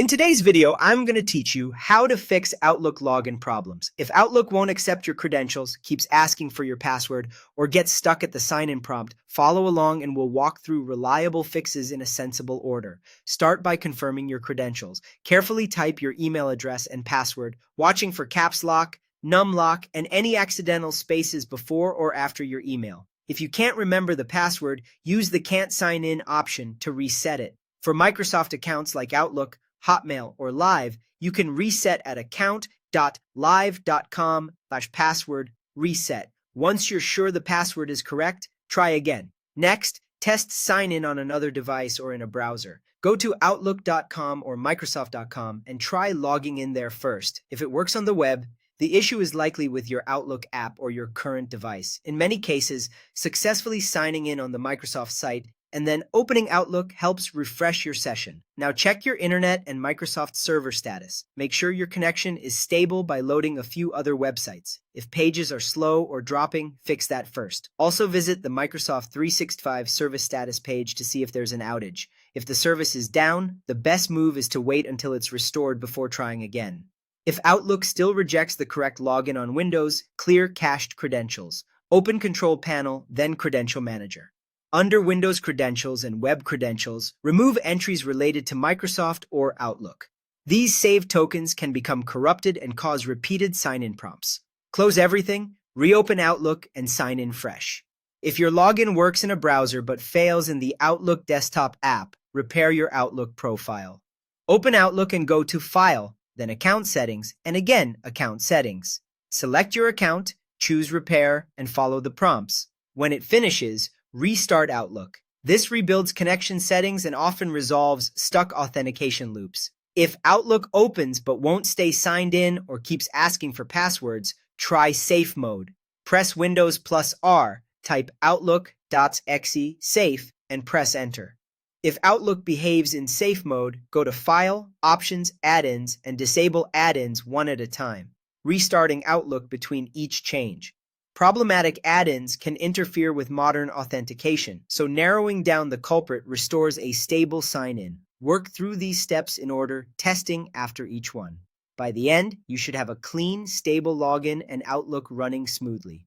In today's video, I'm going to teach you how to fix Outlook login problems. If Outlook won't accept your credentials, keeps asking for your password, or gets stuck at the sign-in prompt, follow along and we'll walk through reliable fixes in a sensible order. Start by confirming your credentials. Carefully type your email address and password, watching for caps lock, num lock, and any accidental spaces before or after your email. If you can't remember the password, use the Can't Sign In option to reset it. For Microsoft accounts like Outlook, Hotmail, or Live, you can reset at account.live.com/password reset. Once you're sure the password is correct, try again. Next, test sign in on another device or in a browser. Go to outlook.com or microsoft.com and try logging in there first. If it works on the web, the issue is likely with your Outlook app or your current device. In many cases, successfully signing in on the Microsoft site and then opening Outlook helps refresh your session. Now check your internet and Microsoft server status. Make sure your connection is stable by loading a few other websites. If pages are slow or dropping, fix that first. Also visit the Microsoft 365 service status page to see if there's an outage. If the service is down, the best move is to wait until it's restored before trying again. If Outlook still rejects the correct login on Windows, clear cached credentials. Open Control Panel, then Credential Manager. Under Windows Credentials and Web Credentials, remove entries related to Microsoft or Outlook. These saved tokens can become corrupted and cause repeated sign-in prompts. Close everything, reopen Outlook, and sign in fresh. If your login works in a browser but fails in the Outlook desktop app, repair your Outlook profile. Open Outlook and go to File, then Account Settings, and again Account Settings. Select your account, choose Repair, and follow the prompts. When it finishes, restart Outlook. This rebuilds connection settings and often resolves stuck authentication loops. If Outlook opens but won't stay signed in or keeps asking for passwords, try Safe Mode. Press Windows plus R, type outlook.exe safe, and press Enter. If Outlook behaves in Safe Mode, go to File, Options, Add-ins, and disable add-ins one at a time, restarting Outlook between each change. Problematic add-ins can interfere with modern authentication, so narrowing down the culprit restores a stable sign-in. Work through these steps in order, testing after each one. By the end, you should have a clean, stable login and Outlook running smoothly.